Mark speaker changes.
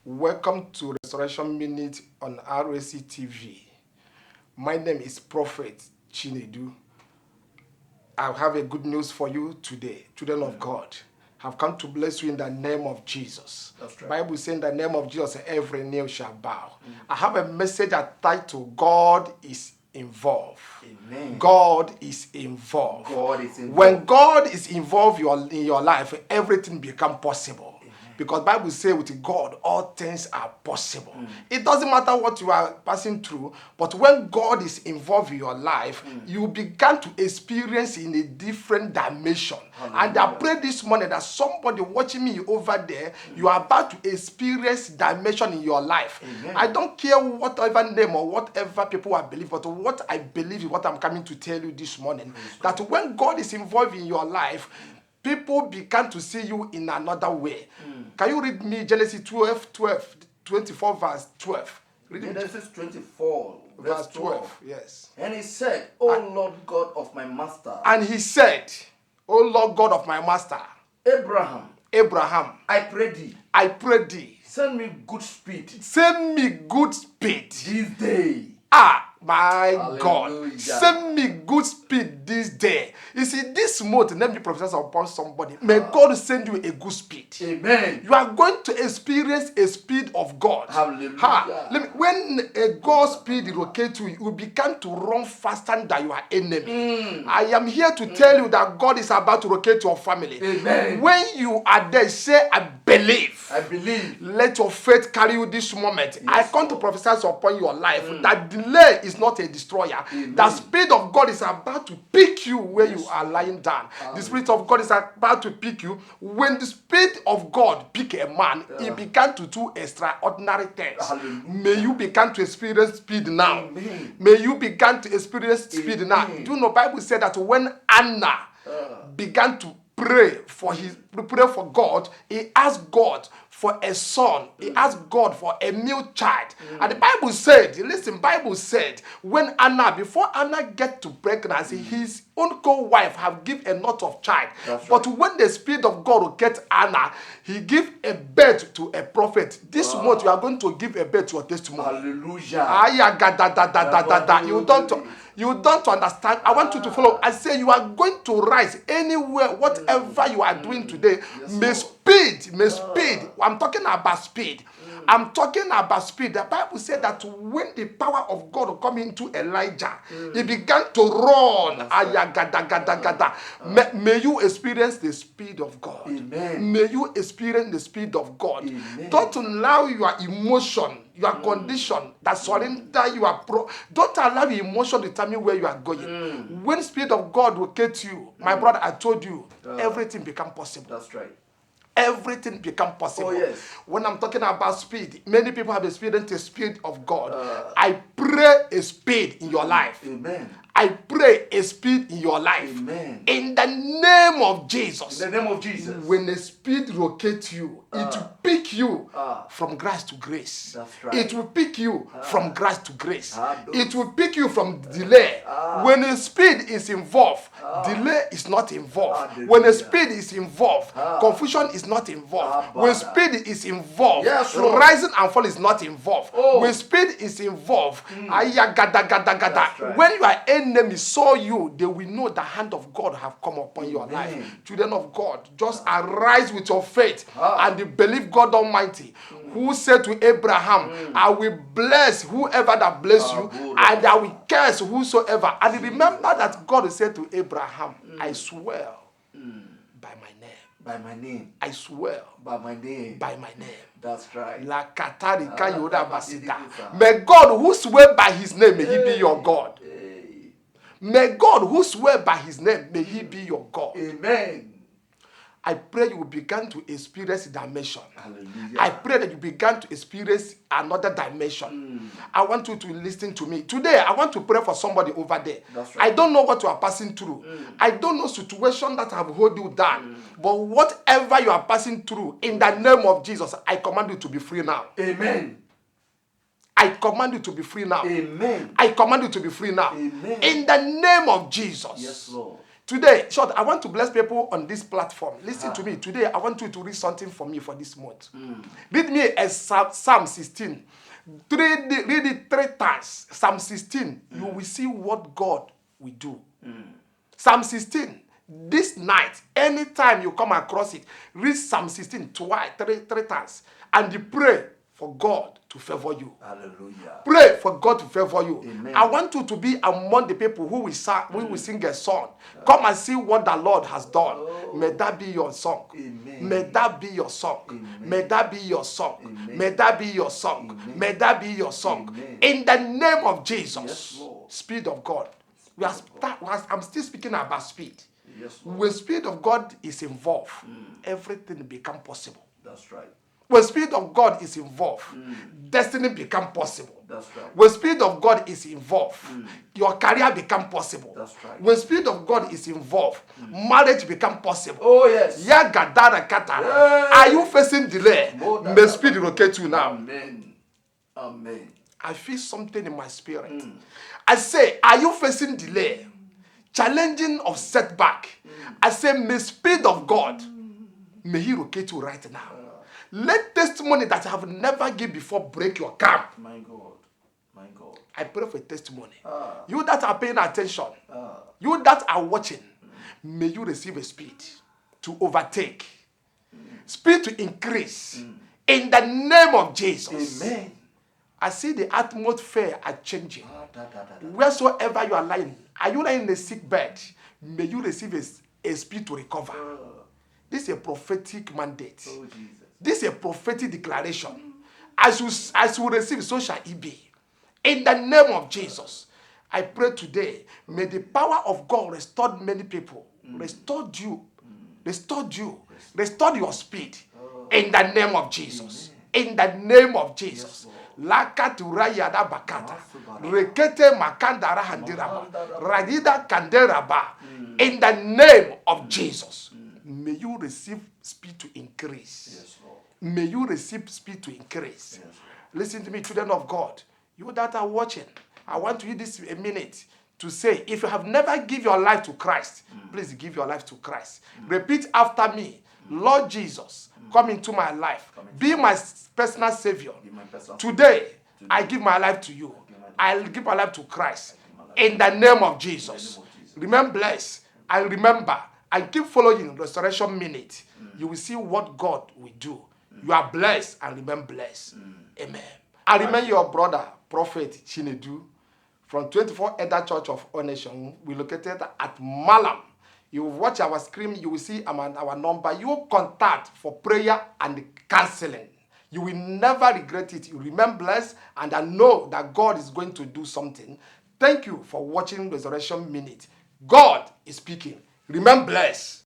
Speaker 1: Welcome to Restoration Minute on RAC TV. My name is Prophet Chinedu. I have a good news for you today, children of God. Have come to bless you in the name of Jesus.
Speaker 2: That's right.
Speaker 1: Bible says in the name of Jesus, every knee shall bow. I have a message attached to God is involved.
Speaker 2: Amen.
Speaker 1: God is involved.
Speaker 2: God is involved.
Speaker 1: When God is involved in your life, everything becomes possible. Because Bible says with God, all things are possible. It doesn't matter what you are passing through, but when God is involved in your life, you begin to experience in a different dimension.
Speaker 2: Hallelujah.
Speaker 1: And I pray this morning that somebody watching me over there, you are about to experience dimension in your life.
Speaker 2: Amen.
Speaker 1: I don't care whatever name or whatever people are believe, but what I believe is what I'm coming to tell you this morning. That when God is involved in your life, people began to see you in another way. Can you read me Genesis 24 verse 12? Read it.
Speaker 2: Genesis 24,
Speaker 1: Verse 12, yes.
Speaker 2: And he said, O Lord God of my master,
Speaker 1: And he said, O Lord God of my master,
Speaker 2: Abraham,
Speaker 1: I pray thee,
Speaker 2: send me good speed
Speaker 1: send me good speed.
Speaker 2: this day.
Speaker 1: My
Speaker 2: Hallelujah.
Speaker 1: God, send me good speed this day. You see, this month, let me prophesy upon somebody. May God send you a good speed.
Speaker 2: Amen.
Speaker 1: You are going to experience a speed of God.
Speaker 2: Hallelujah.
Speaker 1: When a God speed locates you, you begin to run faster than your enemy. I am here to tell you that God is about to locate your family.
Speaker 2: Amen.
Speaker 1: When you are there, say, I believe.
Speaker 2: I believe.
Speaker 1: Let your faith carry you this moment.
Speaker 2: Yes,
Speaker 1: I come to
Speaker 2: Lord.
Speaker 1: prophesy upon your life that delay is not a destroyer.
Speaker 2: Amen.
Speaker 1: The Spirit of God is about to pick you where
Speaker 2: Yes,
Speaker 1: you are lying down.
Speaker 2: Lord.
Speaker 1: The Spirit of God is about to pick you. When the Spirit of God pick a man, he began to do extraordinary things.
Speaker 2: Hallelujah.
Speaker 1: May you begin to experience speed now.
Speaker 2: Amen.
Speaker 1: May you begin to experience speed now.
Speaker 2: Amen.
Speaker 1: Do you know Bible said that when Anna began to pray for God, he asked God for a son. He asked God for a male child. And the Bible said, listen, Bible said, before Anna get to pregnancy, his own co-wife have given a lot of child.
Speaker 2: That's
Speaker 1: But
Speaker 2: right.
Speaker 1: when the Spirit of God will get Anna, he give a birth to a prophet. This month you are going to give a birth to a testimony.
Speaker 2: Hallelujah.
Speaker 1: You don't understand. I want you to follow. I say you are going to rise anywhere, whatever you are doing today.
Speaker 2: Yes,
Speaker 1: May
Speaker 2: Lord.
Speaker 1: speed. I'm talking about speed. I'm talking about speed. The Bible said that when the power of God come into Elijah, he began to run. May you experience the speed of God.
Speaker 2: Amen.
Speaker 1: May you experience the speed of God.
Speaker 2: Amen.
Speaker 1: Don't allow your emotion, your condition, that surrender don't allow your emotion to determine where you are going. When Spirit of God will get you, my brother, I told you, everything become possible.
Speaker 2: That's right.
Speaker 1: Everything become possible.
Speaker 2: Oh, yes.
Speaker 1: When I'm talking about speed, many people have experienced the speed of God. I pray a speed in your life.
Speaker 2: Amen.
Speaker 1: I pray a speed in your life.
Speaker 2: Amen.
Speaker 1: In the name of Jesus.
Speaker 2: In the name of Jesus.
Speaker 1: When the speed rotates you, it will pick you from grace to grace.
Speaker 2: That's right.
Speaker 1: It will pick you from grace to grace. It will pick you from delay. When the speed is involved, delay is not involved. When the speed is involved, confusion is not involved. When speed is involved,
Speaker 2: Yes, Lord.
Speaker 1: rising and fall is not involved.
Speaker 2: Oh.
Speaker 1: When speed is involved,
Speaker 2: That's right.
Speaker 1: when your enemy saw you, they will know the hand of God have come upon your life. Children of God, just arise with your faith and believe God Almighty, who said to Abraham, I will bless whoever that bless you, and I will curse whosoever. And remember that God said to Abraham, I swear by my name.
Speaker 2: By my name.
Speaker 1: I swear
Speaker 2: By my name.
Speaker 1: by my name.
Speaker 2: That's right.
Speaker 1: May God who swear by his name, may he be your God. May God who swear by his name, may he be your God.
Speaker 2: Amen.
Speaker 1: I pray you will begin to experience dimension.
Speaker 2: Hallelujah.
Speaker 1: I pray that you begin to experience another dimension. I want you to listen to me. Today, I want to pray for somebody over there.
Speaker 2: That's right.
Speaker 1: I don't know what you are passing through. I don't know situation that have hold you down. But whatever you are passing through, in the name of Jesus, I command you to be free now.
Speaker 2: Amen.
Speaker 1: I command you to be free now.
Speaker 2: Amen.
Speaker 1: I command you to be free now.
Speaker 2: Amen.
Speaker 1: In the name of Jesus.
Speaker 2: Yes, Lord.
Speaker 1: Today, short, I want to bless people on this platform. Listen to me. Today, I want you to read something for me for this month. Read me a Psalm 16. Read it 3 times. Psalm 16, you will see what God will do. Psalm 16, this night, anytime you come across it, read Psalm 16 twice, three times, and you pray for God to favor you.
Speaker 2: Hallelujah.
Speaker 1: Pray for God to favor you.
Speaker 2: Amen.
Speaker 1: I want you to be among the people who will sing a song. Come and see what the Lord has done. May that be your song.
Speaker 2: Amen.
Speaker 1: May that be your song.
Speaker 2: Amen.
Speaker 1: May that be your song.
Speaker 2: Amen.
Speaker 1: May that be your song.
Speaker 2: Amen.
Speaker 1: May that be your song.
Speaker 2: Amen.
Speaker 1: In the name of Jesus,
Speaker 2: Yes, Lord.
Speaker 1: Spirit of God. I'm still speaking about speed.
Speaker 2: Yes, Lord.
Speaker 1: When Spirit of God is involved, everything become possible.
Speaker 2: That's right.
Speaker 1: When Spirit of God is involved, destiny become possible.
Speaker 2: That's right.
Speaker 1: When Spirit of God is involved, your career become possible.
Speaker 2: That's right.
Speaker 1: When Spirit of God is involved, marriage become possible.
Speaker 2: Oh, yes.
Speaker 1: Yagadara katara.
Speaker 2: Hey.
Speaker 1: Are you facing delay? May Spirit locate you now.
Speaker 2: Amen. Amen.
Speaker 1: I feel something in my spirit. I say, are you facing delay? Challenging of setback. I say, may Spirit of God, may He locate you right now. Let testimony that I have never given before break your camp.
Speaker 2: My God. My God.
Speaker 1: I pray for a testimony. You that are paying attention,
Speaker 2: Ah.
Speaker 1: you that are watching, may you receive a speed to overtake, speed to increase. In the name of Jesus.
Speaker 2: Amen.
Speaker 1: I see the atmosphere are changing.
Speaker 2: Da, da, da, da.
Speaker 1: Wheresoever you are you lying in a sick bed? May you receive a speed to recover. This is a prophetic mandate.
Speaker 2: Oh, Jesus.
Speaker 1: This is a prophetic declaration. As you receive, so shall it be. In the name of Jesus, I pray today, may the power of God restore many people. Restore you. Restore you. Restore your speed. In the name of Jesus. In the name of Jesus. Lakaturaya da bakata. Rekete makandara handiraba. Radida kanderaba. In the name of Jesus. May you receive speed to increase.
Speaker 2: Yes, Lord.
Speaker 1: May you receive speed to increase.
Speaker 2: Yes, Lord.
Speaker 1: Listen to me, children of God. You that are watching, I want to use this a minute to say, if you have never given your life to Christ, please give your life to Christ. Repeat after me. Lord Jesus, come into my life. Be my personal Savior.
Speaker 2: Be my personal
Speaker 1: Today, I give my life to you. I'll give my life to Christ. In the name of Jesus. Remain blessed and remember, and keep following Restoration Minute. You will see what God will do. You are blessed and remain blessed. Amen. I remain your brother, Prophet Chinedu, from 24 Elder Church of All Nations. We located at Malam. You watch our screen, you will see our number. You contact for prayer and counseling. You will never regret it. You remain blessed, and I know that God is going to do something. Thank you for watching Resurrection Minute. God is speaking. Remain blessed.